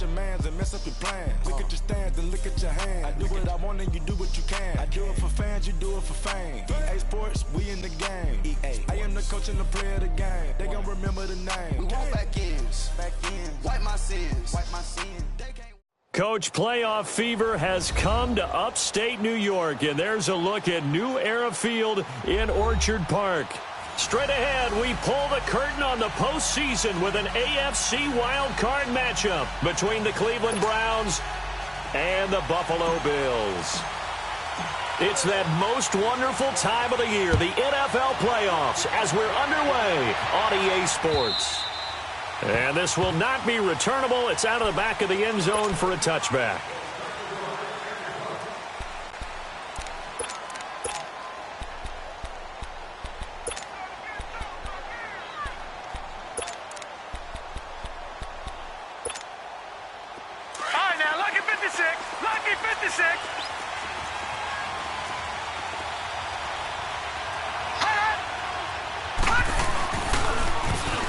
your mans and mess up your plans. Look at your stands and look at your hands. I do what I want and you do what you can. I do it for fans, you do it for fame. EA Sports, we in the game. EA. I am the coach and the player of the game. They gon' remember the name. We want back ends. Wipe my sins. Coach, playoff fever has come to upstate New York, and there's a look at New Era Field in Orchard Park. Straight ahead, we pull the curtain on the postseason with an AFC wildcard matchup between the Cleveland Browns and the Buffalo Bills. It's that most wonderful time of the year, the NFL playoffs, as we're underway on EA Sports. And this will not be returnable. It's out of the back of the end zone for a touchback. All right, now, lucky 56. Lucky 56.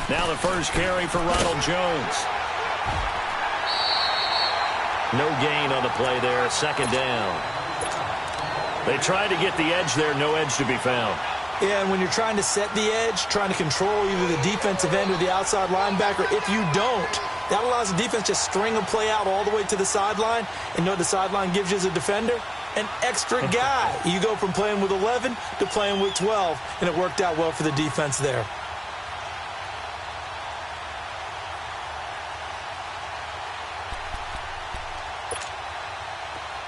Now the first carry for Ronald Jones. No gain on the play there. Second down. They tried to get the edge there. No edge to be found. Yeah, and when you're trying to set the edge, trying to control either the defensive end or the outside linebacker, if you don't, that allows the defense to string a play out all the way to the sideline. And you know what the sideline gives you as a defender? An extra guy. You go from playing with 11 to playing with 12, and it worked out well for the defense there.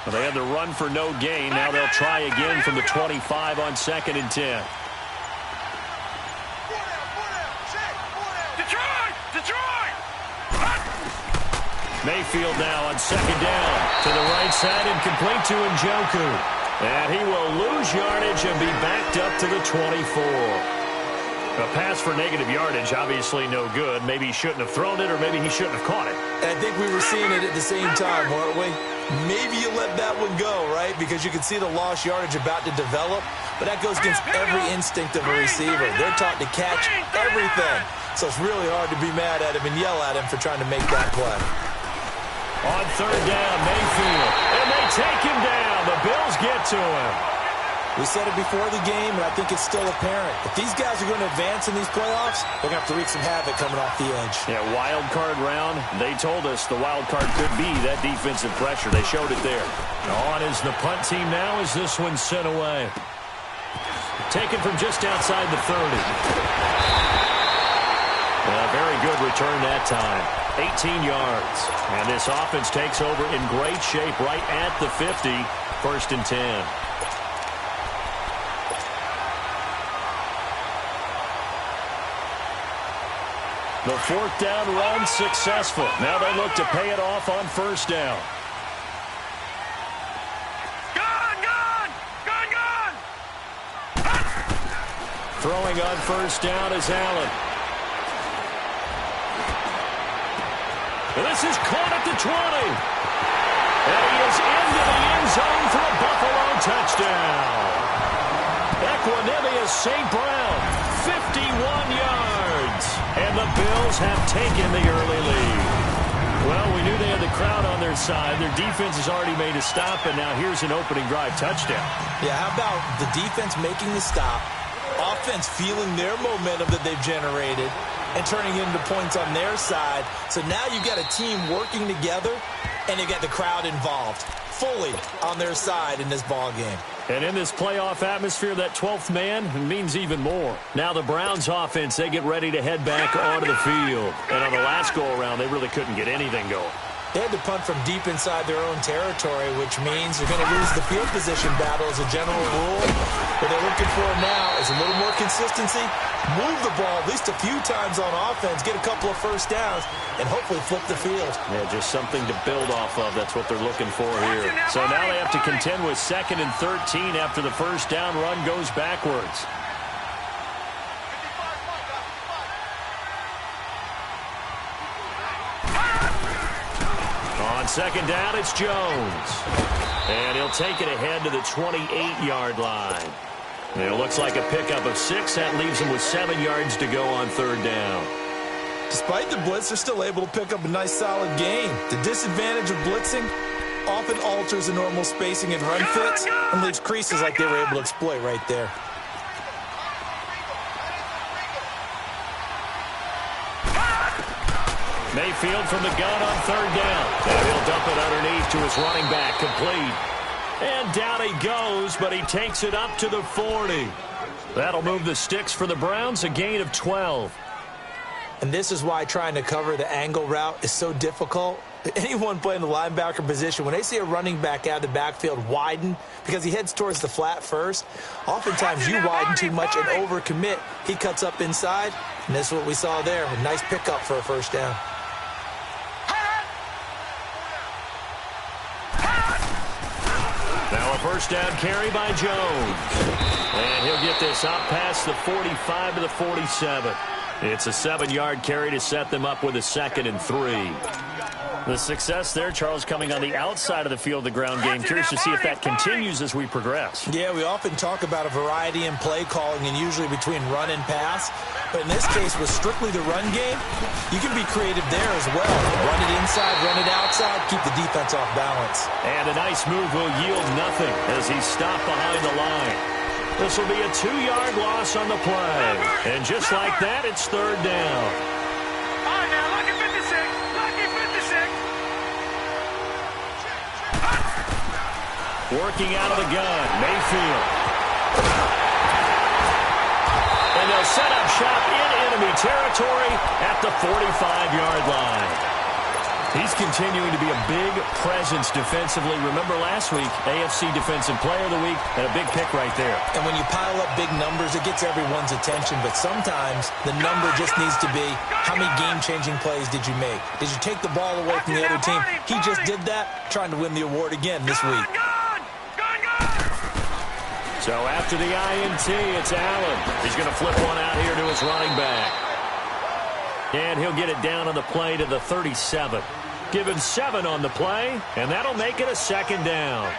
Well, they had the run for no gain. Now they'll try again from the 25 on 2nd and 10. Detroit! Mayfield now on 2nd down. To the right side and complete to Njoku. And he will lose yardage and be backed up to the 24. A pass for negative yardage, obviously no good. Maybe he shouldn't have thrown it, or maybe he shouldn't have caught it. I think we were seeing it at the same time, weren't we? Maybe you let that one go, right? Because you can see the lost yardage about to develop. But that goes against every instinct of a receiver. They're taught to catch everything. So it's really hard to be mad at him and yell at him for trying to make that play. On 3rd down, Mayfield. And they take him down. The Bills get to him. We said it before the game, and I think it's still apparent. If these guys are going to advance in these playoffs, they're going to have to wreak some havoc coming off the edge. Yeah, wild card round. They told us the wild card could be that defensive pressure. They showed it there. On is the punt team now as this one's sent away. Taken from just outside the 30. A very good return that time. 18 yards. And this offense takes over in great shape right at the 50. 1st and 10. The 4th down run successful. Now they look to pay it off on 1st down. Gone! Throwing on 1st down is Allen. And this is caught at the 20. And he is into the end zone for a Buffalo touchdown. Equanimous St. Brown, 51 yards. And the Bills have taken the early lead. Well, we knew they had the crowd on their side. Their defense has already made a stop, and now here's an opening drive touchdown. Yeah, how about the defense making the stop, offense feeling their momentum that they've generated, and turning into points on their side. So now you've got a team working together, and you got the crowd involved fully on their side in this ball game. And in this playoff atmosphere, that 12th man means even more. Now the Browns offense, they get ready to head back onto the field. And on the last go-around, they really couldn't get anything going. They had to punt from deep inside their own territory, which means they're going to lose the field position battle as a general rule. What they're looking for now is a little more consistency, move the ball at least a few times on offense, get a couple of 1st downs, and hopefully flip the field. Yeah, just something to build off of. That's what they're looking for here. So now they have to contend with 2nd and 13 after the 1st down run goes backwards. On 2nd down, it's Jones. And he'll take it ahead to the 28-yard line. And it looks like a pickup of 6. That leaves him with 7 yards to go on 3rd down. Despite the blitz, they're still able to pick up a nice, solid gain. The disadvantage of blitzing often alters the normal spacing and run fits and leaves creases like they were able to exploit right there. Mayfield from the gun on third down. And he'll dump it underneath to his running back, complete. And down he goes, but he takes it up to the 40. That'll move the sticks for the Browns, a gain of 12. And this is why trying to cover the angle route is so difficult. Anyone playing the linebacker position, when they see a running back out of the backfield widen because he heads towards the flat first, oftentimes you widen too much and overcommit. He cuts up inside, and this is what we saw there. A nice pickup for a first down. Now a first down carry by Jones. And he'll get this up past the 45 to the 47. It's a 7-yard carry to set them up with a 2nd and 3. The success there, Charles, coming on the outside of the field, the ground game. Curious to see if that continues as we progress. Yeah, we often talk about a variety in play calling and usually between run and pass. But in this case, with strictly the run game, you can be creative there as well. Run it inside, run it outside, keep the defense off balance. And a nice move will yield nothing as he's stopped behind the line. This will be a 2-yard loss on the play. And just like that, it's third down. All right, now, lucky 56. Lucky 56. Working out of the gun, Mayfield. And they'll set up shop in enemy territory at the 45-yard line. He's continuing to be a big presence defensively. Remember last week, AFC Defensive Player of the Week, and a big pick right there. And when you pile up big numbers, it gets everyone's attention. But sometimes the number just needs to be, how many game-changing plays did you make? Did you take the ball away from the other team? He just did that, trying to win the award again this week. So after the INT, it's Allen. He's going to flip one out here to his running back. And he'll get it down on the play to the 37. Given 7 on the play, and that'll make it a 2nd down.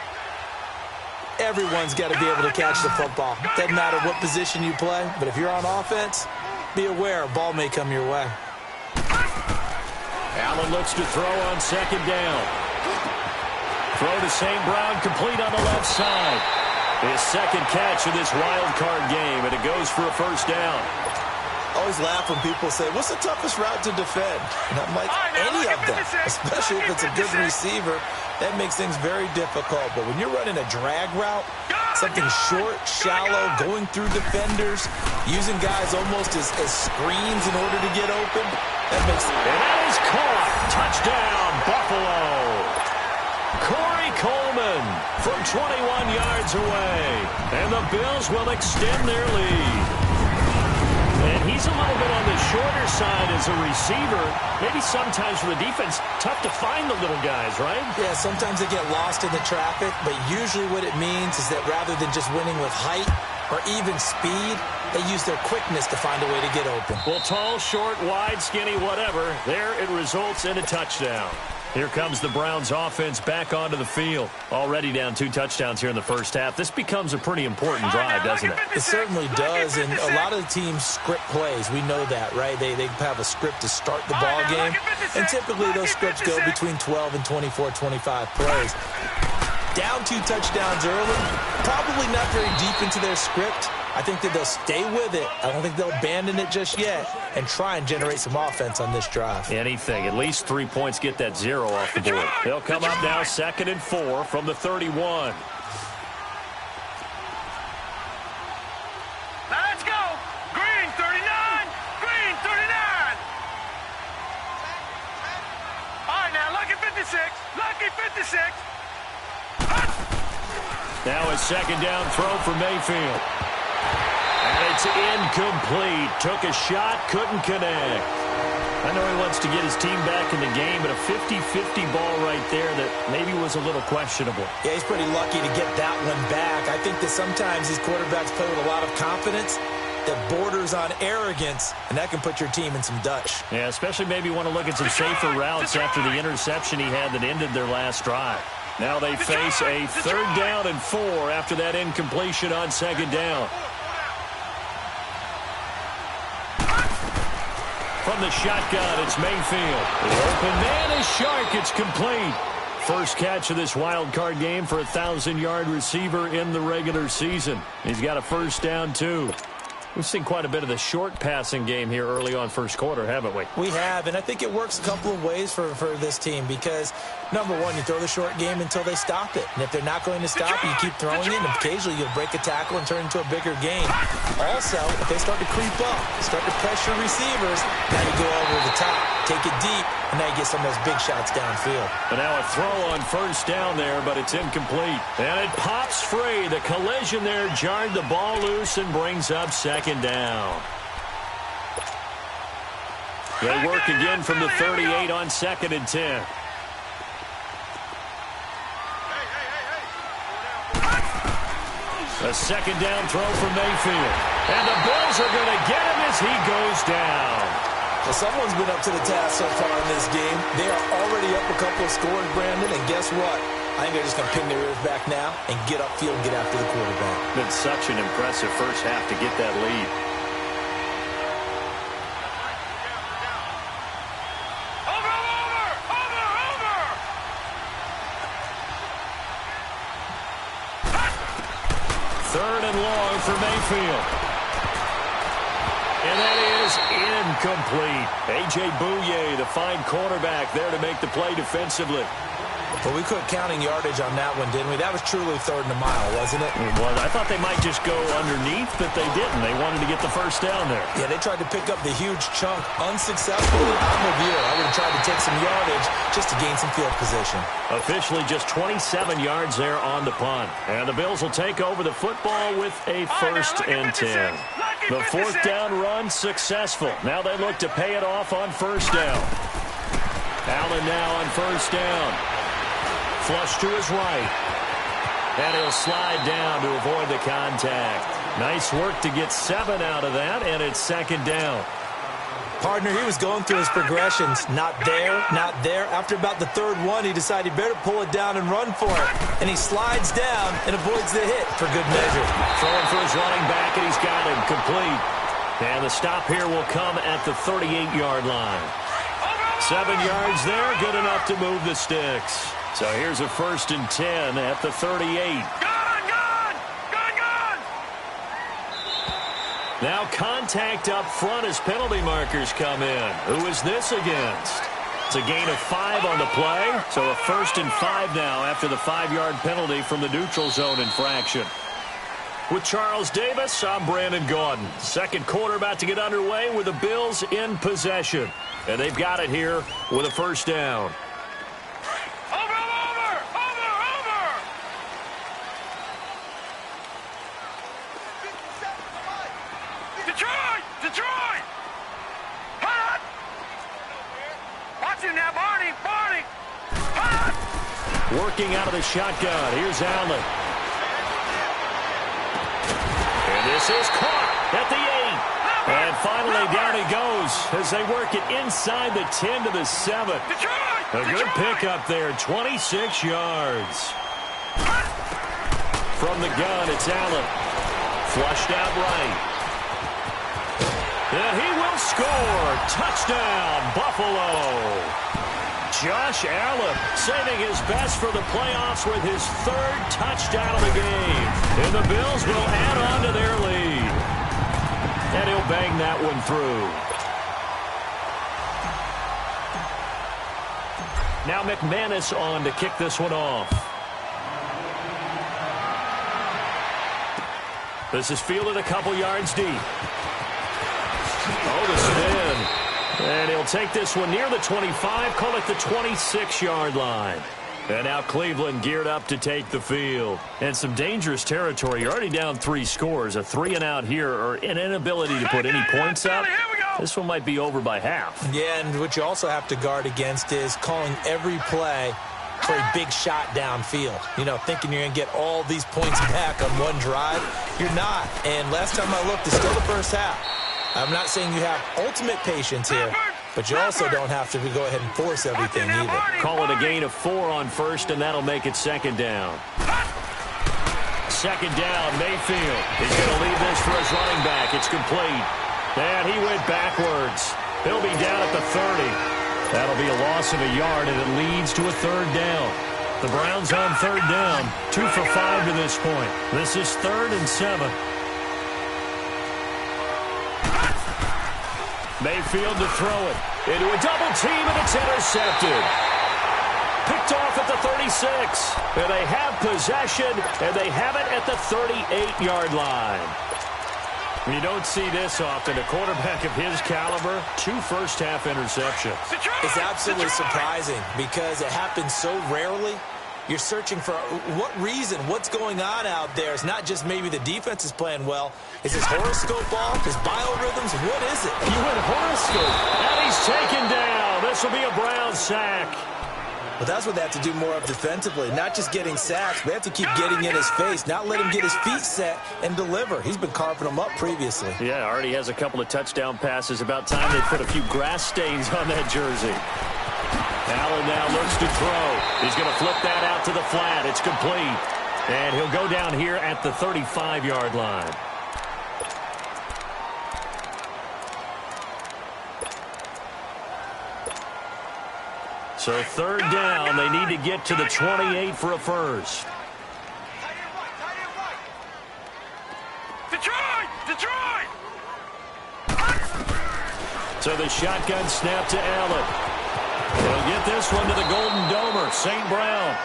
Everyone's got to be able to catch the football. Doesn't matter what position you play, but if you're on offense, be aware a ball may come your way. Allen looks to throw on 2nd down. Throw to St. Brown, complete on the left side. His 2nd catch of this wild card game, and it goes for a first down. I always laugh when people say, what's the toughest route to defend? And I'm like, any of them, especially if it's a good receiver. That makes things very difficult. But when you're running a drag route, something short, shallow, going through defenders, using guys almost as screens in order to get open, that makes sense. And that is caught. Touchdown, Buffalo. Corey Coleman from 21 yards away. And the Bills will extend their lead. And he's a little bit on the shorter side as a receiver. Maybe sometimes for the defense, tough to find the little guys, right? Yeah, sometimes they get lost in the traffic, but usually what it means is that rather than just winning with height or even speed, they use their quickness to find a way to get open. Well, tall, short, wide, skinny, whatever, there it results in a touchdown. Here comes the Browns offense back onto the field. Already down 2 touchdowns here in the first half. This becomes a pretty important drive, doesn't it? It certainly does, and a lot of the teams script plays. We know that, right? They have a script to start the ball game, and typically those scripts go between 12 and 24, 25 plays. Down 2 touchdowns early, probably not very deep into their script. I think that they'll stay with it. I don't think they'll abandon it just yet and try and generate some offense on this drive. Anything. At least 3 points get that 0 off the board. They'll come up now 2nd and 4 from the 31. Now let's go. Green 39. Green 39. All right, now lucky 56. Lucky 56. Now a 2nd down throw for Mayfield. And it's incomplete. Took a shot, couldn't connect. I know he wants to get his team back in the game, but a 50-50 ball right there that maybe was a little questionable. Yeah, he's pretty lucky to get that one back. I think that sometimes these quarterbacks play with a lot of confidence that borders on arrogance, and that can put your team in some Dutch. Yeah, especially maybe want to look at some safer routes after the interception he had that ended their last drive. Now they face a 3rd down and 4 after that incompletion on 2nd down. From the shotgun. It's Mayfield. The open man is Shark. It's complete. First catch of this wild card game for a 1,000-yard receiver in the regular season. He's got a first down, too. We've seen quite a bit of the short passing game here early on first quarter, haven't we? We have, and I think it works a couple of ways for this team because, number one, you throw the short game until they stop it. And if they're not going to stop it, you keep throwing it, and occasionally you'll break a tackle and turn it into a bigger game. Also, if they start to creep up, start to pressure receivers, now you go over the top, take it deep, and now you get some of those big shots downfield. And now a throw on first down there, but it's incomplete. And it pops free. The collision there jarred the ball loose and brings up second down. They work again from the 38 on 2nd and 10. A second down throw from Mayfield. And the Bills are going to get him as he goes down. Well, someone's been up to the task so far in this game. They are already up a couple of scores, Brandon, and guess what? I think they're just going to pin their ears back now and get upfield and get after the quarterback. Been such an impressive first half to get that lead. Third and long for Mayfield. And that is incomplete. A.J. Bouye, the fine quarterback, there to make the play defensively. But we quit counting yardage on that one, didn't we? That was truly 3rd and a mile, wasn't it? It was. I thought they might just go underneath, but they didn't. They wanted to get the first down there. Yeah, they tried to pick up the huge chunk unsuccessfully. I'm with you. I would have tried to take some yardage just to gain some field position. Officially just 27 yards there on the punt. And the Bills will take over the football with a first and 10. The 4th down run successful. Now they look to pay it off on first down. Allen now on first down. Flush to his right. And he'll slide down to avoid the contact. Nice work to get 7 out of that, and it's second down. Partner, he was going through his progressions. Not there, not there. After about the 3rd one, he decided he better pull it down and run for it. And he slides down and avoids the hit for good measure. Throwing for his running back, and he's got him complete. And the stop here will come at the 38-yard line. 7 yards there, good enough to move the sticks. So here's a first and 10 at the 38. Now contact up front as penalty markers come in. Who is this against? It's a gain of 5 on the play. So a first and 5 now after the 5-yard penalty from the neutral zone infraction. With Charles Davis, I'm Brandon Gaudin. Second quarter about to get underway with the Bills in possession. And they've got it here with a first down. Working out of the shotgun. Here's Allen. And this is caught at the 8. And finally down he goes as they work it inside the 10 to the 7. A good pickup there, 26 yards. From the gun, it's Allen. Flushed out right. And he will score. Touchdown, Buffalo. Josh Allen saving his best for the playoffs with his 3rd touchdown of the game. And the Bills will add on to their lead. And he'll bang that one through. Now McManus on to kick this one off. This is fielded a couple yards deep. Oh, the spin. And he'll take this one near the 25, call it the 26-yard line. And now Cleveland geared up to take the field. And some dangerous territory. You're already down 3 scores. A 3-and-out here, or an inability to put any points up. This one might be over by half. Yeah, and what you also have to guard against is calling every play for a big shot downfield. You know, thinking you're going to get all these points back on one drive. You're not. And last time I looked, it's still the first half. I'm not saying you have ultimate patience here, but you also don't have to go ahead and force everything either. Call it a gain of 4 on first, and that'll make it second down. Second down, Mayfield. He's going to leave this for his running back. It's complete. And he went backwards. He'll be down at the 30. That'll be a loss of a yard, and it leads to a third down. The Browns on third down, 2 for 5 to this point. This is 3rd and 7. Mayfield to throw it. Into a double team, and it's intercepted. Picked off at the 36. And they have possession, and they have it at the 38-yard line. You don't see this often. A quarterback of his caliber, 2 first-half interceptions. It's absolutely surprising because it happens so rarely. You're searching for what reason, what's going on out there. It's not just maybe the defense is playing well. Is his horoscope off? His biorhythms? What is it? You went horoscope. And he's taken down. This will be a Brown sack. But that's what they have to do more of defensively, not just getting sacks. They have to keep getting in his face, not let him get his feet set and deliver. He's been carving them up previously. Yeah, already has a couple of touchdown passes. About time they put a few grass stains on that jersey. Allen now looks to throw. He's going to flip that out to the flat. It's complete. And he'll go down here at the 35-yard line. So third down, they need to get to the 28 for a first. Detroit! So the shotgun snap to Allen. He'll get this one to the Golden Domer, St. Brown.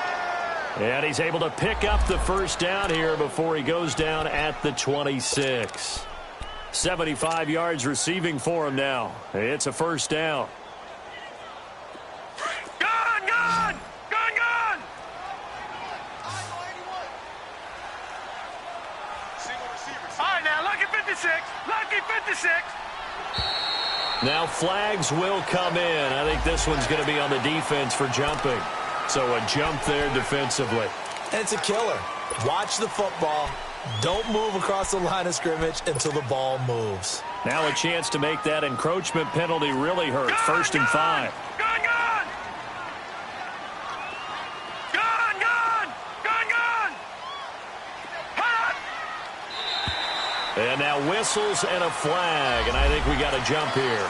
And he's able to pick up the first down here before he goes down at the 26. 75 yards receiving for him now. It's a first down. Gone! All right, now, lucky 56. Now flags will come in. I think this one's going to be on the defense for jumping. So a jump there defensively. And it's a killer. Watch the football. Don't move across the line of scrimmage until the ball moves. Now a chance to make that encroachment penalty really hurt. 1st and 5. Gone! And now whistles and a flag, and I think we got a jump here.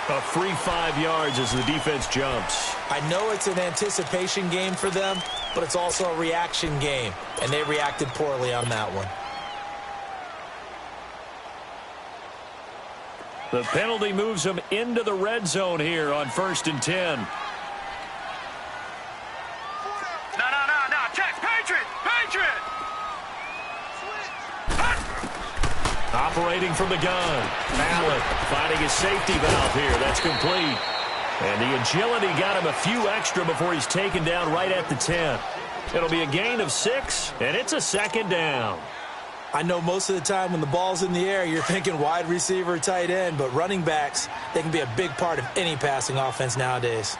A free 5 yards as the defense jumps. I know it's an anticipation game for them, but it's also a reaction game, and they reacted poorly on that one. The penalty moves them into the red zone here on 1st and 10. No. Check. Patriot! Operating from the gun. Allen finding his safety valve here. That's complete. And the agility got him a few extra before he's taken down right at the 10. It'll be a gain of 6, and it's a 2nd down. I know most of the time when the ball's in the air, you're thinking wide receiver, tight end, but running backs, they can be a big part of any passing offense nowadays.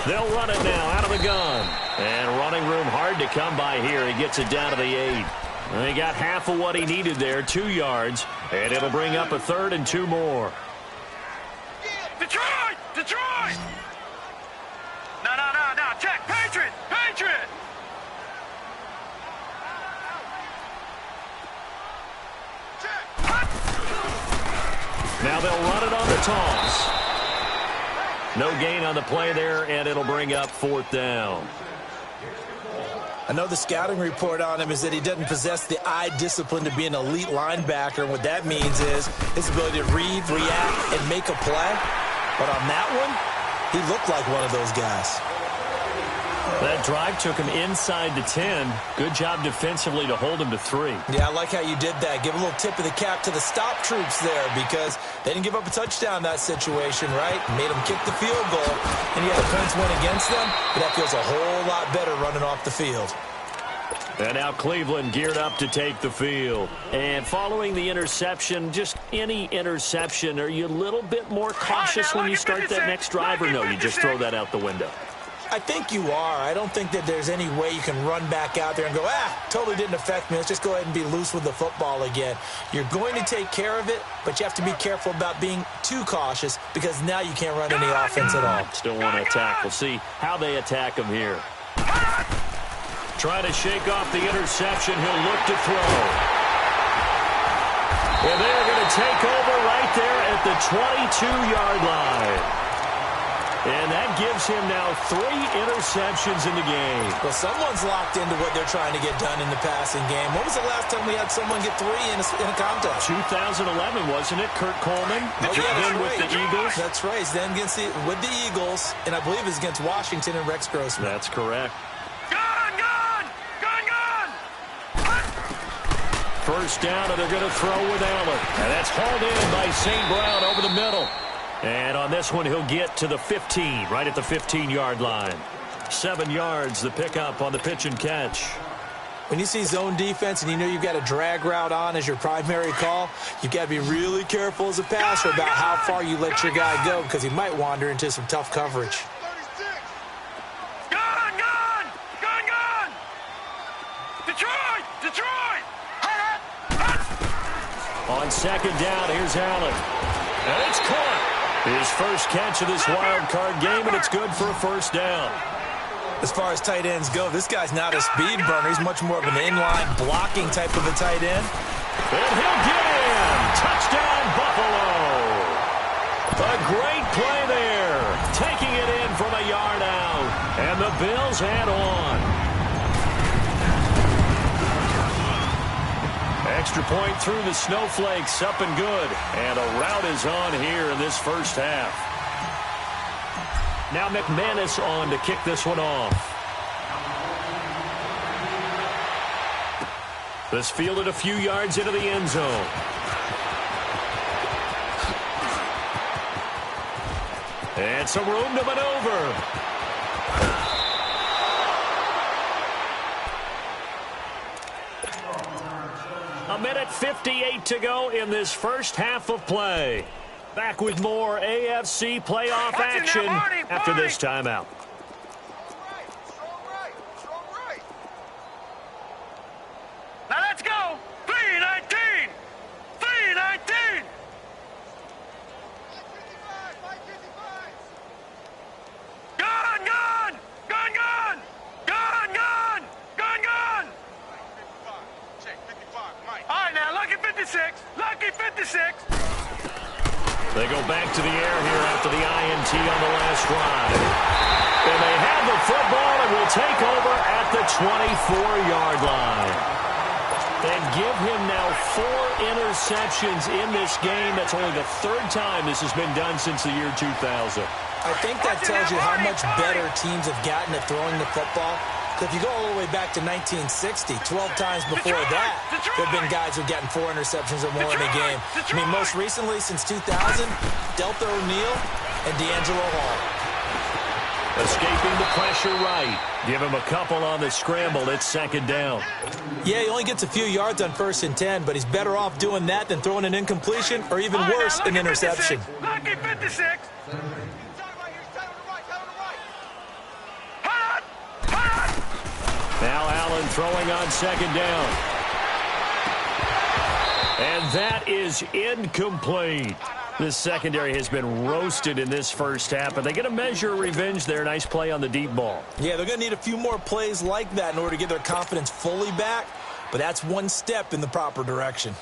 They'll run it now out of the gun. And running room hard to come by here. He gets it down to the 8. And he got half of what he needed there, 2 yards. And it'll bring up a 3rd and 2 more. Detroit! No. Check. Patriot! Now they'll run it on the toss. No gain on the play there, and it'll bring up 4th down. I know the scouting report on him is that he doesn't possess the eye discipline to be an elite linebacker. And what that means is his ability to read, react, and make a play. But on that one, he looked like one of those guys. That drive took him inside the 10. Good job defensively to hold him to 3. Yeah, I like how you did that. Give a little tip of the cap to the stop troops there because they didn't give up a touchdown in that situation, right? Made them kick the field goal, and the points went against them, but that feels a whole lot better running off the field. And now Cleveland geared up to take the field. And following the interception, just any interception, are you a little bit more cautious when you start that next drive, or no, you just throw that out the window? I think you are. I don't think that there's any way you can run back out there and go, totally didn't affect me. Let's just go ahead and be loose with the football again. You're going to take care of it, but you have to be careful about being too cautious because now you can't run any offense at all. Still want to attack. We'll see how they attack him here. Trying to shake off the interception. He'll look to throw. And they're going to take over right there at the 22-yard line. And that gives him now 3 interceptions in the game. Well, someone's locked into what they're trying to get done in the passing game. When was the last time we had someone get 3 in a contest? 2011, wasn't it? Kurt Coleman? Then with the Eagles? That's right. He's then with the Eagles, and I believe it's against Washington and Rex Grossman. That's correct. Gun! First down, and they're going to throw with Allen. And that's hauled in by St. Brown over the middle. And on this one, he'll get to the 15, right at the 15-yard line. 7 yards, the pickup on the pitch and catch. When you see zone defense and you know you've got a drag route on as your primary call, you've got to be really careful as a passer about how far you let your guy go because he might wander into some tough coverage. Gun! Detroit! On second down, here's Allen. And it's caught. His first catch of this wild card game, and it's good for a first down. As far as tight ends go, this guy's not a speed burner. He's much more of an inline blocking type of a tight end. And he'll get in. Touchdown, Buffalo. A great play there. Taking it in from a yard out. And the Bills head on. Extra point through the snowflakes, up and good. And a rout is on here in this first half. Now McManus on to kick this one off. This fielded a few yards into the end zone. And some room to maneuver. A minute 58 to go in this first half of play. Back with more AFC playoff action after this timeout. Now let's go. 3-19. Gun! All right, now, lucky 56. They go back to the air here after the INT on the last drive. And they have the football and will take over at the 24-yard line. And give him now 4 interceptions in this game. That's only the 3rd time this has been done since the year 2000. I think that tells you how much better teams have gotten at throwing the football. If you go all the way back to 1960, 12 times before that, there have been guys who've gotten 4 interceptions or more in a game. I mean, most recently, since 2000, Delta O'Neal and D'Angelo Hall. Escaping the pressure right. Give him a couple on the scramble. It's second down. Yeah, he only gets a few yards on 1st and 10, but he's better off doing that than throwing an incompletion or even worse, an interception. Lucky 56. Now Allen throwing on second down. And that is incomplete. The secondary has been roasted in this first half, but they get a measure of revenge there. Nice play on the deep ball. Yeah, they're going to need a few more plays like that in order to get their confidence fully back, but that's one step in the proper direction.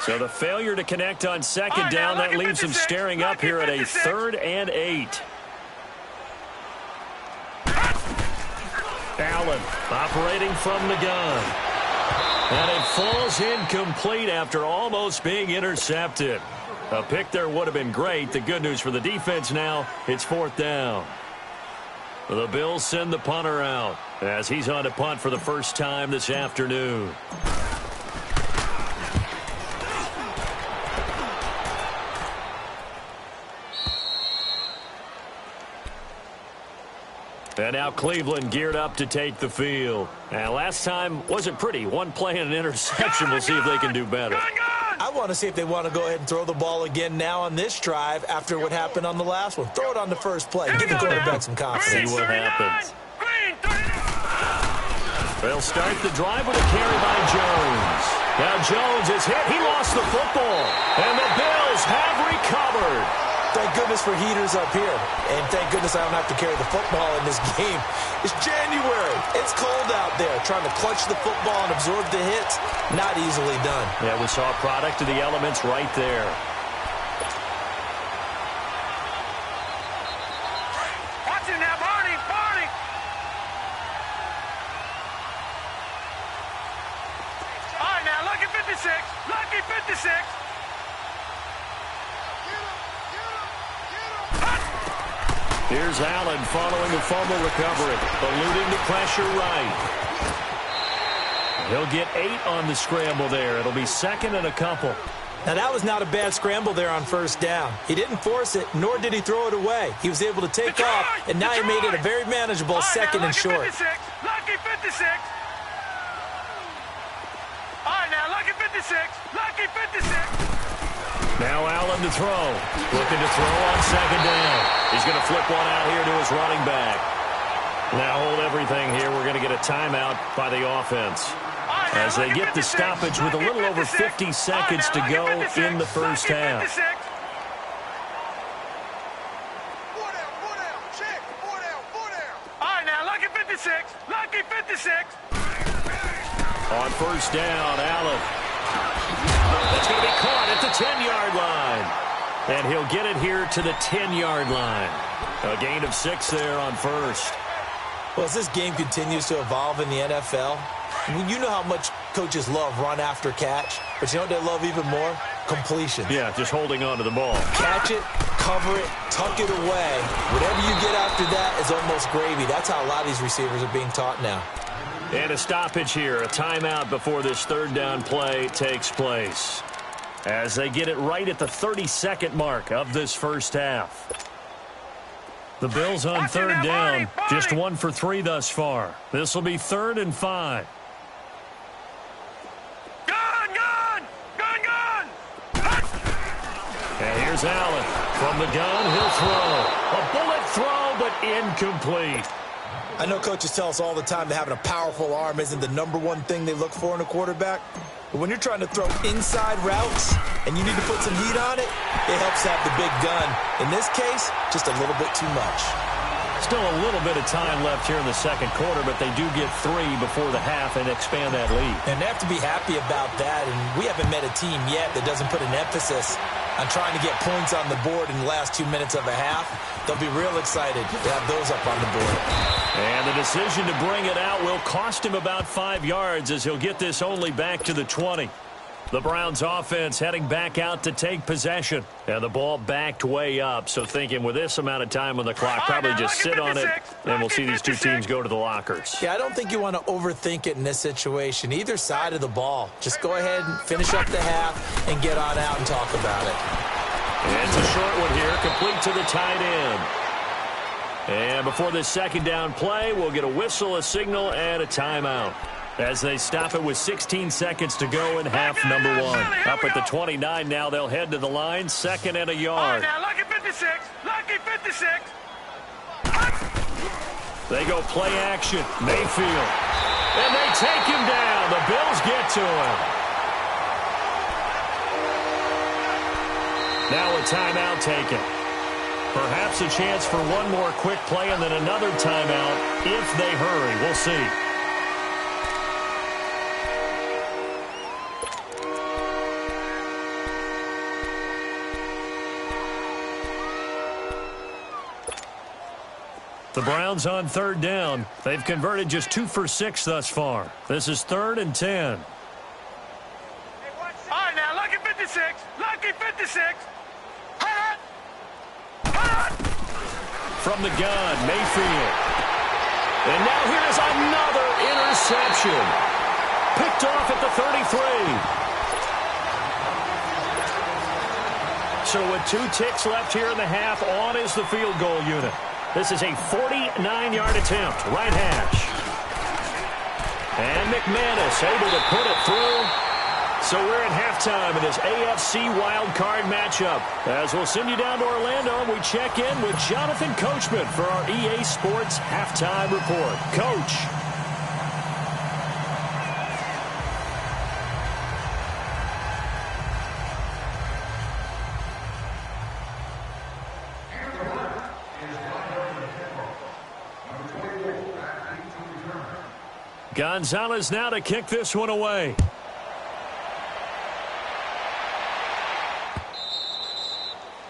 So the failure to connect on second down, that leaves them staring up here at a 3rd and 8. Allen operating from the gun. And it falls incomplete after almost being intercepted. A pick there would have been great. The good news for the defense now, it's 4th down. The Bills send the punter out as he's on to punt for the first time this afternoon. And now Cleveland geared up to take the field. And last time wasn't pretty. 1 play and an interception. We'll see if they can do better. I want to see if they want to go ahead and throw the ball again now on this drive after what happened on the last one. Throw it on the first play. Give the quarterback some confidence. See what happens. They'll start the drive with a carry by Jones. Now Jones is hit. He lost the football. And the Bills have recovered. Thank goodness for heaters up here. And thank goodness I don't have to carry the football in this game. It's January. It's cold out there. Trying to clutch the football and absorb the hits, not easily done. Yeah, we saw a product of the elements right there. Watch it now, Barney, Barney. All right, now, lucky 56. Lucky 56. Here's Allen following a fumble recovery. Alluding to pressure right. He'll get 8 on the scramble there. It'll be second and a couple. Now, that was not a bad scramble there on first down. He didn't force it, nor did he throw it away. He was able to take off, and now he made it a very manageable second and short. 56, lucky 56. All right, now, lucky 56. Lucky 56. Now Allen to throw. Looking to throw on second down. He's going to flip one out here to his running back. Now hold everything here. We're going to get a timeout by the offense. As they get the stoppage with a little over 50 seconds to go in the first half. All right, now, lucky 56. Lucky 56. On first down, Allen. That's going to be caught at the 10-yard line. And he'll get it here to the 10-yard line. A gain of 6 there on first. Well, as this game continues to evolve in the NFL, you know how much coaches love run after catch, but you know what they love even more? Completion. Yeah, just holding on to the ball. Catch it, cover it, tuck it away. Whatever you get after that is almost gravy. That's how a lot of these receivers are being taught now. And a stoppage here, a timeout before this third down play takes place. As they get it right at the 32nd mark of this first half. The Bills on third down, just 1 for 3 thus far. This will be 3rd and 5. Gun, gun, gun, gun. And here's Allen. From the gun, he'll throw. A bullet throw, but incomplete. I know coaches tell us all the time that having a powerful arm isn't the #1 thing they look for in a quarterback. But when you're trying to throw inside routes and you need to put some heat on it, it helps to have the big gun. In this case, just a little bit too much. Still a little bit of time left here in the second quarter, but they do get 3 before the half and expand that lead. And they have to be happy about that. And we haven't met a team yet that doesn't put an emphasis on trying to get points on the board in the last 2 minutes of a half. They'll be real excited to have those up on the board. And the decision to bring it out will cost him about 5 yards as he'll get this only back to the 20. The Browns offense heading back out to take possession. And the ball backed way up. So thinking with this amount of time on the clock, probably just sit on it. And we'll see these two teams go to the lockers. Yeah, I don't think you want to overthink it in this situation. Either side of the ball. Just go ahead and finish up the half and get on out and talk about it. And it's a short one here, complete to the tight end. And before this second down play, we'll get a whistle, a signal, and a timeout. As they stop it with 16 seconds to go in half number 1. Up at the 29 now, they'll head to the line, 2nd and a yard. Now, lucky 56. Lucky 56. They go play action, Mayfield. And they take him down. The Bills get to him. Now a timeout taken. Perhaps a chance for one more quick play and then another timeout if they hurry. We'll see. The Browns on third down. They've converted just 2 for 6 thus far. This is 3rd and 10. All right, now, lucky 56. Lucky 56. Hot. Hot. From the gun, Mayfield. And now here's another interception. Picked off at the 33. So with 2 ticks left here in the half, on is the field goal unit. This is a 49-yard attempt, right hash. And McManus able to put it through. So we're at halftime in this AFC wildcard matchup. As we'll send you down to Orlando, and we check in with Jonathan Coachman for our EA Sports Halftime Report. Coach. Gonzalez now to kick this one away.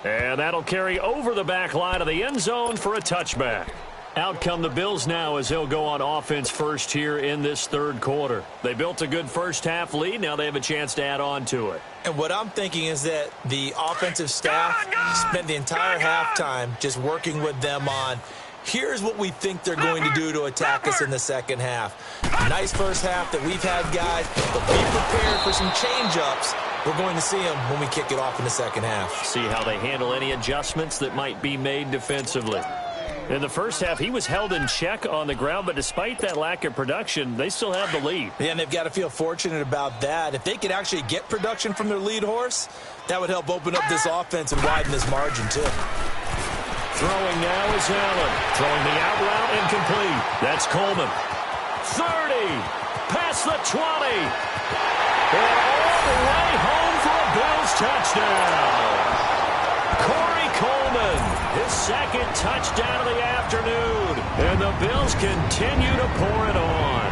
And that'll carry over the back line of the end zone for a touchback. Out come the Bills now as they'll go on offense first here in this third quarter. They built a good first-half lead. Now they have a chance to add on to it. And what I'm thinking is that the offensive staff spent the entire halftime just working with them on, here's what we think they're going to do to attack us in the second half. Nice first half that we've had, guys, but be prepared for some change-ups. We're going to see them when we kick it off in the second half. See how they handle any adjustments that might be made defensively. In the first half, he was held in check on the ground, but despite that lack of production, they still have the lead. Yeah, and they've got to feel fortunate about that. If they could actually get production from their lead horse, that would help open up this offense and widen this margin, too. Throwing now is Allen. Throwing the out route incomplete. That's Coleman. 30. Past the 20. And all the way home for a Bills touchdown. Corey Coleman, his second touchdown of the afternoon. And the Bills continue to pour it on.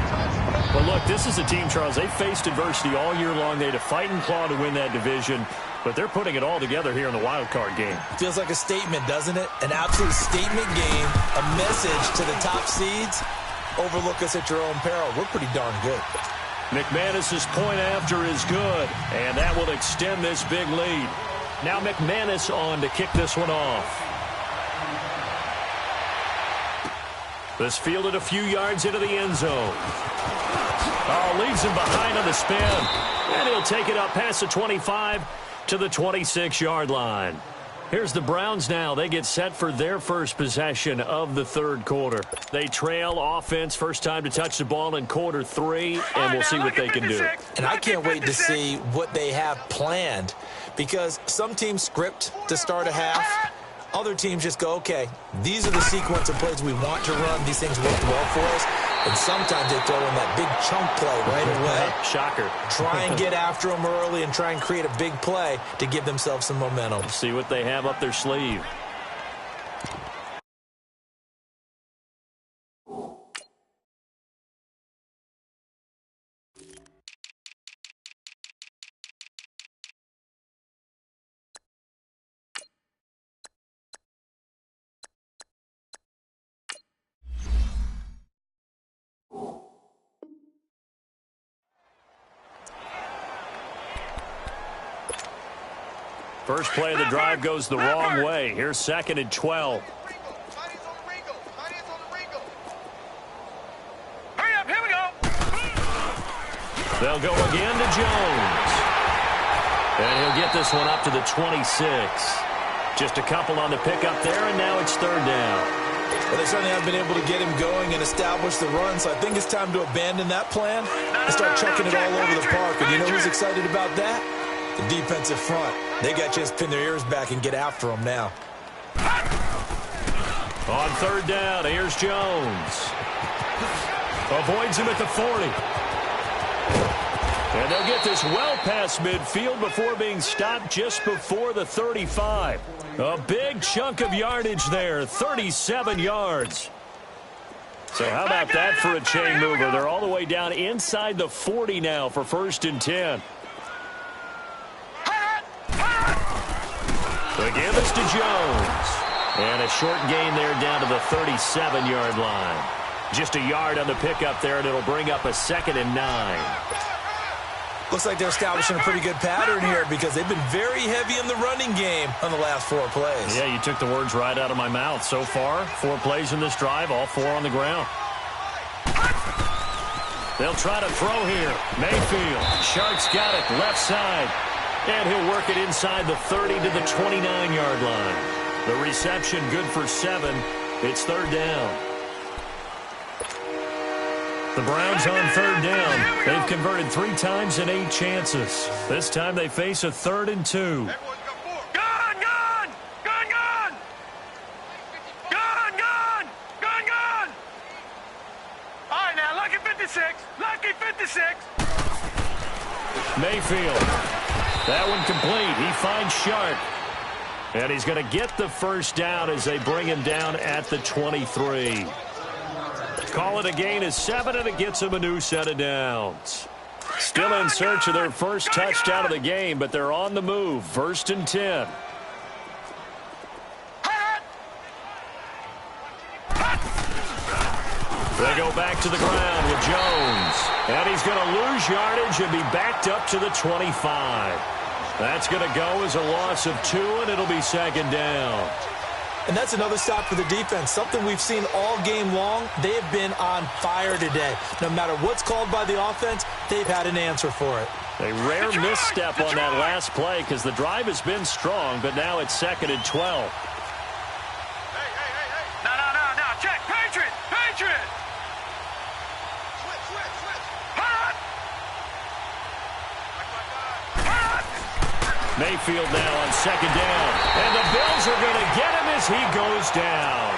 But look, this is a team, Charles, they faced adversity all year long. They had to fight and claw to win that division. But they're putting it all together here in the wild card game. Feels like a statement, doesn't it? An absolute statement game, a message to the top seeds. Overlook us at your own peril. We're pretty darn good. McManus's point after is good, and that will extend this big lead. Now McManus on to kick this one off. This fielded a few yards into the end zone. Oh, leaves him behind on the spin. And he'll take it up past the 25 to the 26-yard line. Here's the Browns now. They get set for their first possession of the third quarter. They trail offense, first time to touch the ball in quarter 3, and we'll see what they can do. And I can't wait to see what they have planned, because some teams script to start a half. Other teams just go, okay, these are the sequence of plays we want to run. These things work well for us. And sometimes they throw in that big chunk play right away. Shocker. Try and get after them early and try and create a big play to give themselves some momentum. See what they have up their sleeve. First play of the drive goes the wrong way. Here's 2nd and 12. Hurry up, here we go. They'll go again to Jones. And he'll get this one up to the 26. Just a couple on the pickup there, and now it's 3rd down. Well, they certainly haven't been able to get him going and establish the run, so I think it's time to abandon that plan and start chucking it all over the park. And you know who's excited about that? The defensive front. They got a chance to pin their ears back and get after them now. On 3rd down, here's Jones. Avoids him at the 40. And they'll get this well past midfield before being stopped just before the 35. A big chunk of yardage there, 37 yards. So how about that for a chain mover? They're all the way down inside the 40 now for 1st and 10. The give is to Jones. And a short gain there down to the 37-yard line. Just a yard on the pickup there, and it'll bring up a 2nd and 9. Looks like they're establishing a pretty good pattern here because they've been very heavy in the running game on the last 4 plays. Yeah, you took the words right out of my mouth. So far, 4 plays in this drive, all 4 on the ground. They'll try to throw here. Mayfield. Shark's got it left side. And he'll work it inside the 30 to the 29-yard line. The reception good for 7. It's 3rd down. The Browns on 3rd down. They've converted 3 times in 8 chances. This time they face a 3rd and 2. Lucky 56. Mayfield. That one complete. He finds Shark. And he's going to get the first down as they bring him down at the 23. call it a gain of 7, and it gets them a new set of downs. Still in search of their first touchdown of the game, but they're on the move. 1st and 10. They go back to the ground with Jones. And he's going to lose yardage and be backed up to the 25. That's going to go as a loss of 2, and it'll be 2nd down. And that's another stop for the defense, something we've seen all game long. They have been on fire today. No matter what's called by the offense, they've had an answer for it. A rare misstep on that last play because the drive has been strong, but now it's 2nd and 12. No. Check. Patriot. Mayfield now on 2nd down. And the Bills are going to get him as he goes down.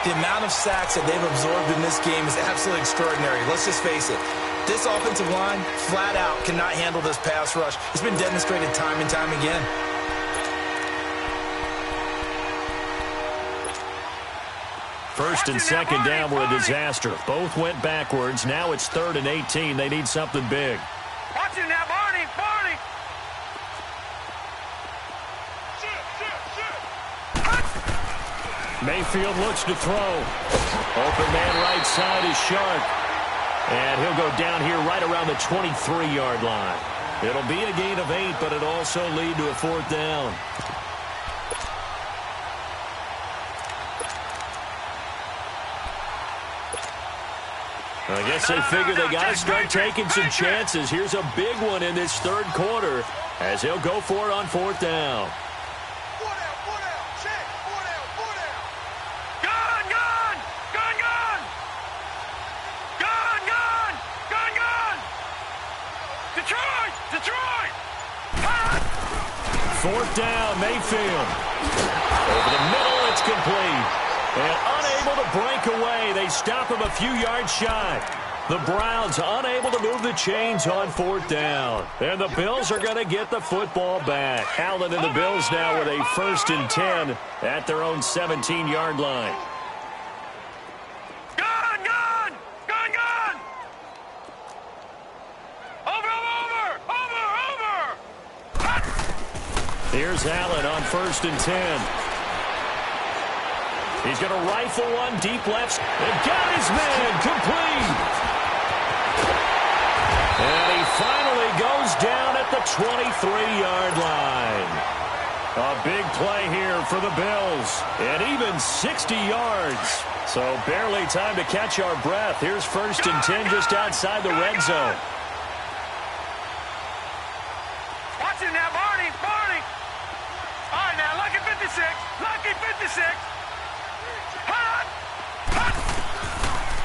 The amount of sacks that they've absorbed in this game is absolutely extraordinary. Let's just face it. This offensive line, flat out, cannot handle this pass rush. It's been demonstrated time and time again. First and 2nd down were a disaster. Both went backwards. Now it's 3rd and 18. They need something big. Watch him now, Barney. Mayfield looks to throw. Open man right side is Sharp. And he'll go down here right around the 23-yard line. It'll be a gain of 8, but it'll also lead to a 4th down. I guess they figure they got to start taking some chances. Here's a big one in this 3rd quarter as he'll go for it on 4th down. Detroit! 4th down, Mayfield. Over the middle, it's complete. And unable to break away. They stop him a few yards shy. The Browns unable to move the chains on 4th down. And the Bills are going to get the football back. Allen and the Bills now with a 1st and 10 at their own 17-yard line. Here's Allen on 1st and 10. He's going to rifle one deep left and got his man complete. And he finally goes down at the 23-yard line. A big play here for the Bills. And even 60 yards. So barely time to catch our breath. Here's 1st and 10 just outside the red zone. Watch it now, Barney. All right, now, lucky 56.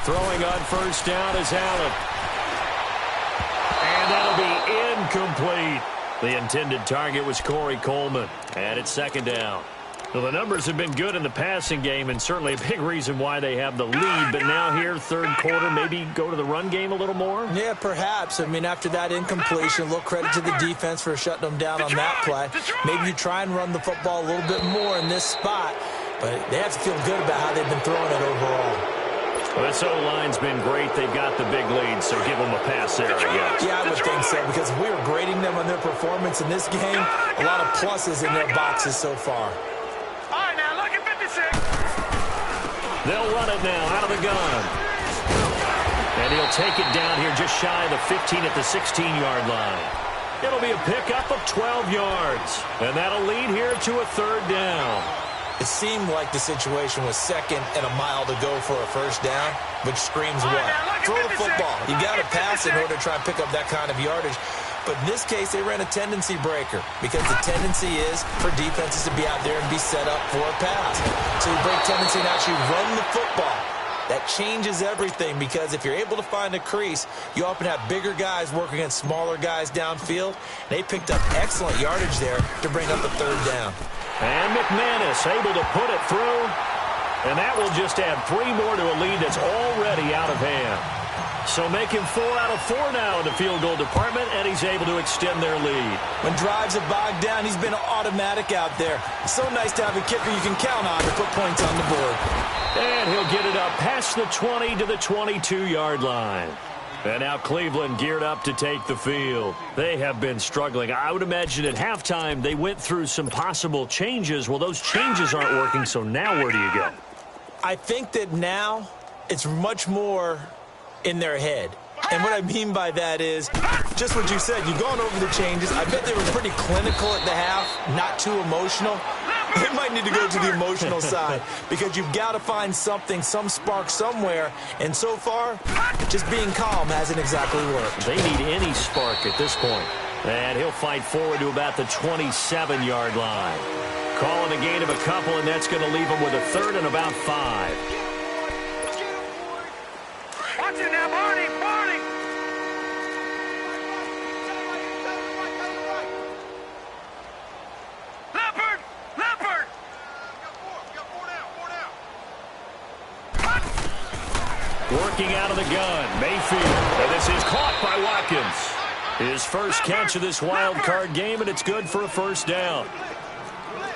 Throwing on 1st down is Allen. And that'll be incomplete. The intended target was Corey Coleman. And it's 2nd down. Well, the numbers have been good in the passing game and certainly a big reason why they have the lead. But now here, 3rd quarter, maybe go to the run game a little more? Yeah, perhaps. I mean, after that incompletion, a little credit to the defense for shutting them down on that play. Maybe you try and run the football a little bit more in this spot. But they have to feel good about how they've been throwing it overall. Well, this O-line's been great. They've got the big lead, so give them a pass there, I guess. Yeah, I would think so, because if we were grading them on their performance in this game, a lot of pluses in their boxes so far. They'll run it now out of the gun. And he'll take it down here just shy of the 15 at the 16-yard line. It'll be a pickup of 12 yards. And that'll lead here to a 3rd down. It seemed like the situation was 2nd and a mile to go for a 1st down, which screams what? Throw the football. You got to pass in order to try and pick up that kind of yardage. But in this case, they ran a tendency breaker because the tendency is for defenses to be out there and be set up for a pass. So you break tendency and actually run the football. That changes everything because if you're able to find a crease, you often have bigger guys working against smaller guys downfield. They picked up excellent yardage there to bring up the 3rd down. And McManus able to put it through. And that will just add 3 more to a lead that's already out of hand. So make him 4 out of 4 now in the field goal department, and he's able to extend their lead. When drives have bogged down, he's been automatic out there. It's so nice to have a kicker you can count on to put points on the board. And he'll get it up past the 20 to the 22-yard line. And now Cleveland geared up to take the field. They have been struggling. I would imagine at halftime they went through some possible changes. Well, those changes aren't working, so now where do you go? I think that now it's much more in their head. And what I mean by that is just what you said. You've gone over the changes. I bet they were pretty clinical at the half, not too emotional. They might need to go to the emotional side because you've got to find something, some spark somewhere. And so far, just being calm hasn't exactly worked. They need any spark at this point. And he'll fight forward to about the 27-yard line. Calling a gain of a couple, and that's going to leave him with a third and about 5. Watch it now, Barney. Working out of the gun, Mayfield. And this is caught by Watkins. His first catch of this wild card game, and it's good for a first down.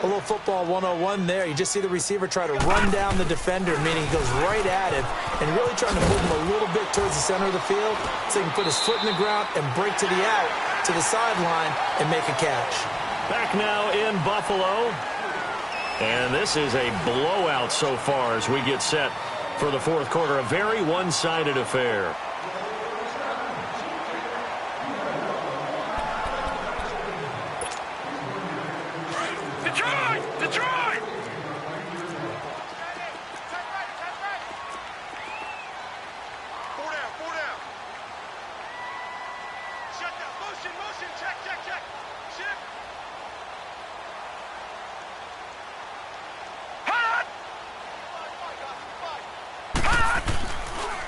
A little football 101 there. You just see the receiver try to run down the defender, meaning he goes right at him and really trying to move him a little bit towards the center of the field so he can put his foot in the ground and break to the out, to the sideline, and make a catch. Back now in Buffalo. And this is a blowout so far as we get set for the fourth quarter. A very one-sided affair. Detroit! Four down. Shut down. Motion. Check. Shift.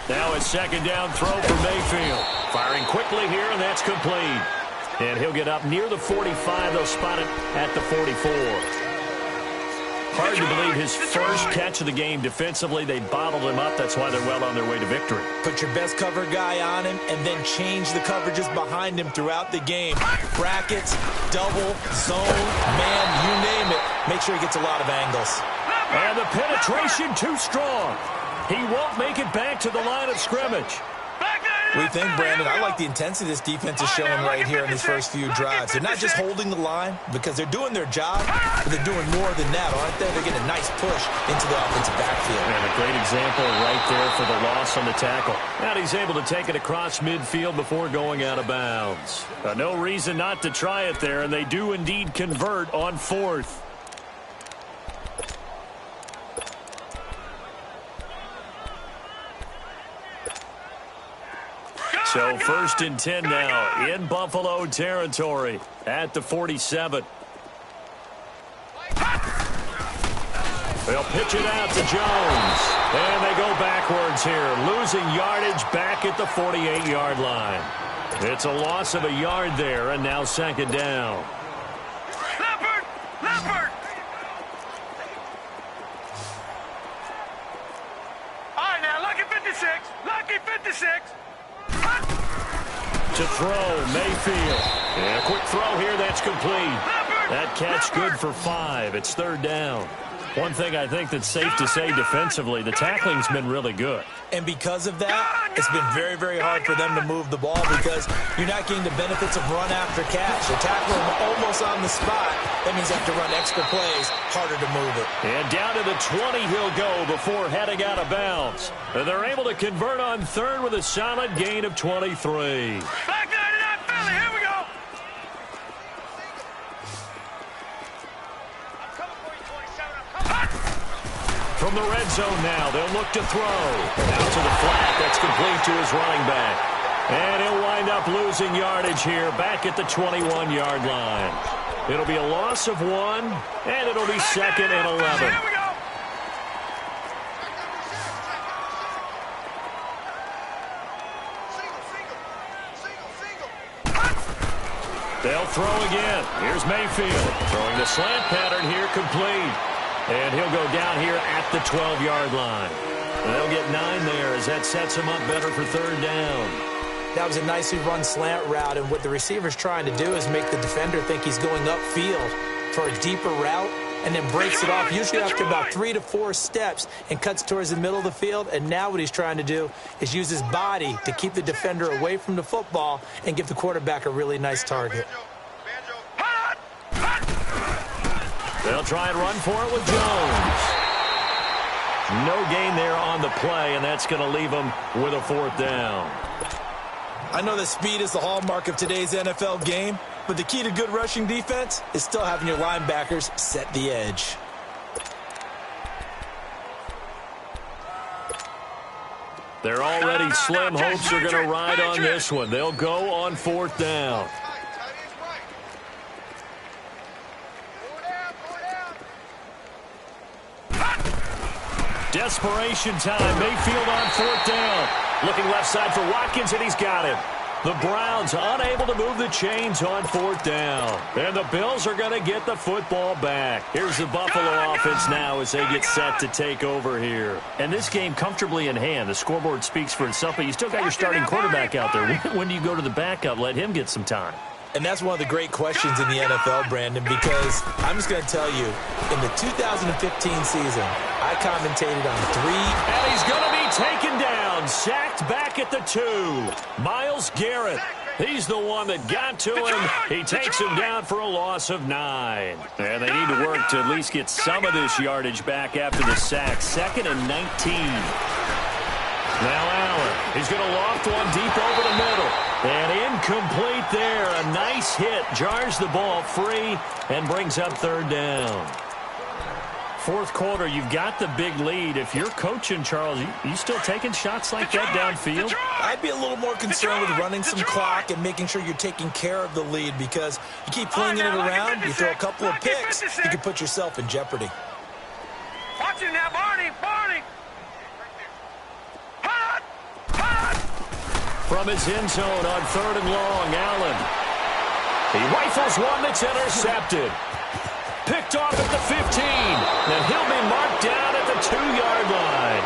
Now it's second down throw for Mayfield. Firing quickly here, and that's complete. And he'll get up near the 45. They'll spot it at the 44. Hard to believe his first catch of the game defensively. They bottled him up. That's why they're well on their way to victory. Put your best cover guy on him and then change the coverages behind him throughout the game. Brackets, double, zone, man, you name it. Make sure he gets a lot of angles. And the penetration too strong. He won't make it back to the line of scrimmage. What do you think, Brandon? I like the intensity this defense is showing right here in these first few drives. They're not just holding the line because they're doing their job, but they're doing more than that, aren't they? They're getting a nice push into the offensive backfield. And a great example right there for the loss on the tackle. And he's able to take it across midfield before going out of bounds. No reason not to try it there, and they do indeed convert on fourth. So first and 10 now in Buffalo territory at the 47. They'll pitch it out to Jones. And they go backwards here, losing yardage back at the 48-yard line. It's a loss of a yard there, and now second down. Leopard! All right, now, lucky 56. To throw, Mayfield. And a quick throw here, that's complete. That catch good for 5. It's third down. One thing I think that's safe to say defensively, the tackling's been really good. And because of that, it's been very, very hard for them to move the ball because you're not getting the benefits of run after catch. You're tackling them almost on the spot. That means you have to run extra plays, harder to move it. And down to the 20 he'll go before heading out of bounds. And they're able to convert on third with a solid gain of 23. Back 99 Philly, here we go. From the red zone now, they'll look to throw. Out to the flat, that's complete to his running back. And he'll wind up losing yardage here back at the 21-yard line. It'll be a loss of 1, and it'll be second and 11. Here we go. They'll throw again. Here's Mayfield throwing the slant pattern here, complete. And he'll go down here at the 12-yard line. And they'll get 9 there as that sets him up better for third down. That was a nicely run slant route, and what the receiver's trying to do is make the defender think he's going upfield for a deeper route, and then breaks it off, usually after about 3 to 4 steps, and cuts towards the middle of the field. And now what he's trying to do is use his body to keep the defender away from the football and give the quarterback a really nice target. They'll try and run for it with Jones. No gain there on the play, and that's going to leave him with a 4th down. I know that speed is the hallmark of today's NFL game, but the key to good rushing defense is still having your linebackers set the edge. They're already slim hopes are going to ride on this one. They'll go on 4th down. Desperation time. Mayfield on 4th down. Looking left side for Watkins, and he's got him. The Browns unable to move the chains on 4th down. And the Bills are going to get the football back. Here's the Buffalo offense now as they get set to take over here. And this game comfortably in hand. The scoreboard speaks for itself, but you still got your starting quarterback out there. When do you go to the backup? Let him get some time. And that's one of the great questions in the NFL, Brandon, because I'm just going to tell you, in the 2015 season, I commentated on 3. And he's going to be taken down, sacked back at the 2. Myles Garrett, he's the one that got to him. He takes him down for a loss of 9. And they need to work to at least get some of this yardage back after the sack. 2nd and 19. Now Allen, he's going to loft one deep over the middle. And incomplete there. A nice hit. Jars the ball free and brings up 3rd down. 4th quarter, you've got the big lead. If you're coaching, Charles, you still taking shots like that downfield? I'd be a little more concerned with running some clock and making sure you're taking care of the lead, because you keep flinging it around, you throw a couple of picks, you can put yourself in jeopardy. Watch it now, Barney! From his end zone on 3rd and long, Allen. He rifles one that's intercepted. Picked off at the 15. And he'll be marked down at the 2-yard line.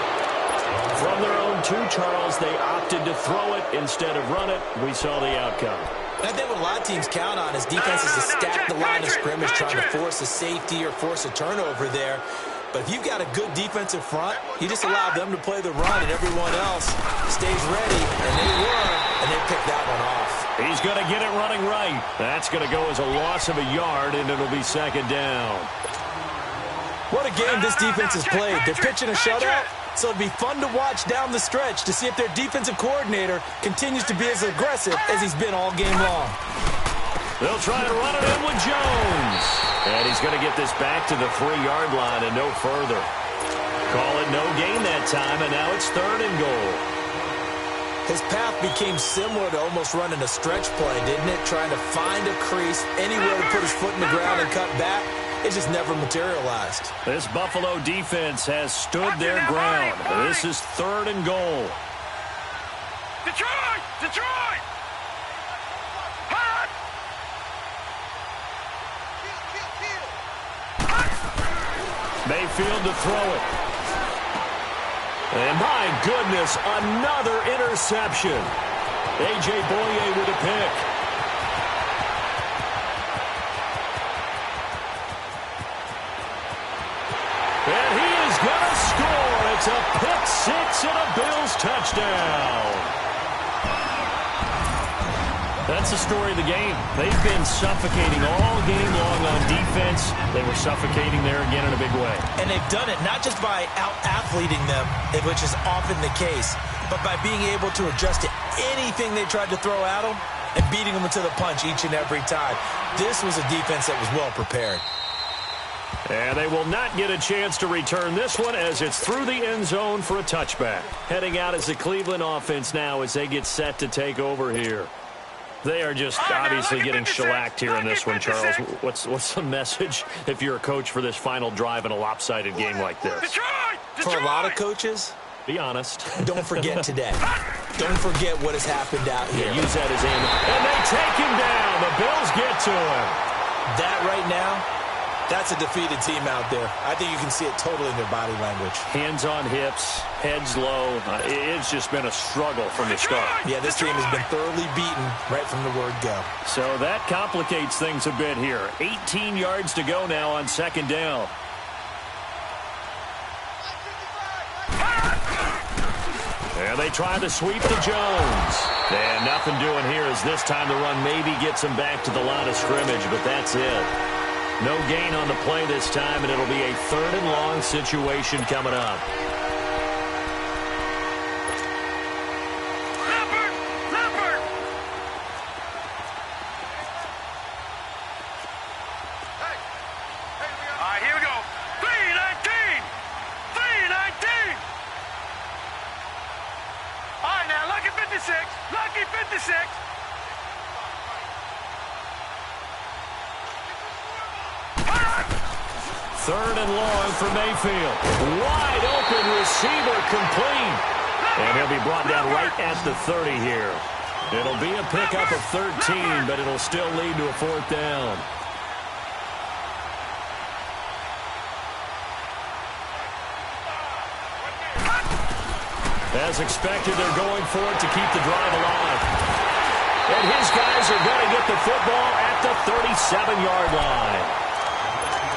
From their own 2, Charles, they opted to throw it instead of run it. We saw the outcome. I think what a lot of teams count on is defenses to stack the line of scrimmage, trying to force a safety or force a turnover there. But if you've got a good defensive front, you just allow them to play the run, and everyone else stays ready, and they were, and they picked that one off. He's going to get it running right. That's going to go as a loss of a yard, and it'll be 2nd down. What a game this defense has played. They're pitching a shutout, so it'd be fun to watch down the stretch to see if their defensive coordinator continues to be as aggressive as he's been all game long. They'll try to run it in with Jones. And he's going to get this back to the 3-yard line and no further. Call it no gain that time, and now it's 3rd and goal. His path became similar to almost running a stretch play, didn't it? Trying to find a crease, anywhere to put his foot in the ground and cut back. It just never materialized. This Buffalo defense has stood their ground. This is 3rd and goal. Detroit! Mayfield to throw it. And my goodness, another interception. A.J. Boye with a pick. And he is going to score. It's a pick 6 and a Bills touchdown. That's the story of the game. They've been suffocating all game long on defense. They were suffocating there again in a big way. And they've done it not just by out-athleting them, which is often the case, but by being able to adjust to anything they tried to throw at them and beating them to the punch each and every time. This was a defense that was well prepared. And they will not get a chance to return this one as it's through the end zone for a touchback. Heading out is the Cleveland offense now as they get set to take over here. They are just obviously getting shellacked here in this one, Charles. What's the message if you're a coach for this final drive in a lopsided game like this? For a lot of coaches, be honest. Don't forget today. Don't forget what has happened out here. Yeah, use that as ammo. And they take him down. The Bills get to him. That right now That's a defeated team out there. I think you can see it totally in their body language. Hands on hips, heads low. It's just been a struggle from the start. Yeah, this team has been thoroughly beaten right from the word go. So that complicates things a bit here. 18 yards to go now on second down. And they try to sweep to Jones. And nothing doing here as this time the run maybe gets him back to the line of scrimmage, but that's it. No gain on the play this time, and it'll be a 3rd and long situation coming up. Leopard! All right, here we go. 3-19! 3-19! All right, now, lucky 56. Lucky 56. 3rd and long for Mayfield. Wide open receiver complete. And he'll be brought down right at the 30 here. It'll be a pickup of 13, but it'll still lead to a 4th down. As expected, they're going for it to keep the drive alive. And his guys are going to get the football at the 37-yard line.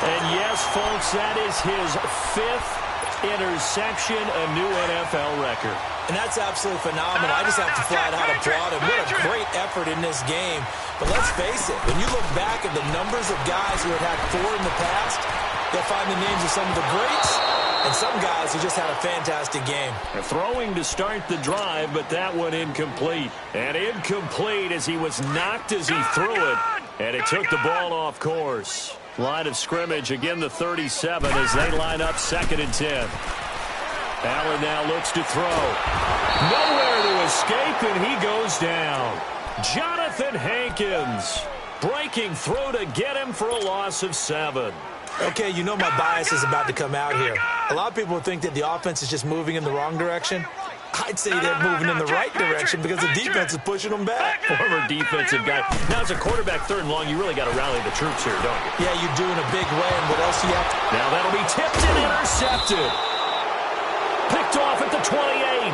And yes, folks, that is his 5th interception, a new NFL record. And that's absolutely phenomenal. I just have to flat out applaud him. What a great effort in this game. But let's face it, when you look back at the numbers of guys who have had 4 in the past, you'll find the names of some of the greats and some guys who just had a fantastic game. They're throwing to start the drive, but that one incomplete. And incomplete as he was knocked as he threw it, and it took the ball off course. Line of scrimmage, again the 37 as they line up 2nd and 10. Allen now looks to throw. Nowhere to escape, and he goes down. Jonathan Hankins breaking through to get him for a loss of 7. Okay, you know my bias is about to come out here. A lot of people think that the offense is just moving in the wrong direction. I'd say they're moving in the right direction because the defense is pushing them back. Former defensive guy. Now, as a quarterback 3rd and long, you really got to rally the troops here, don't you? Yeah, you do in a big way, and what else do you have to... Now that'll be tipped and intercepted. Picked off at the 28.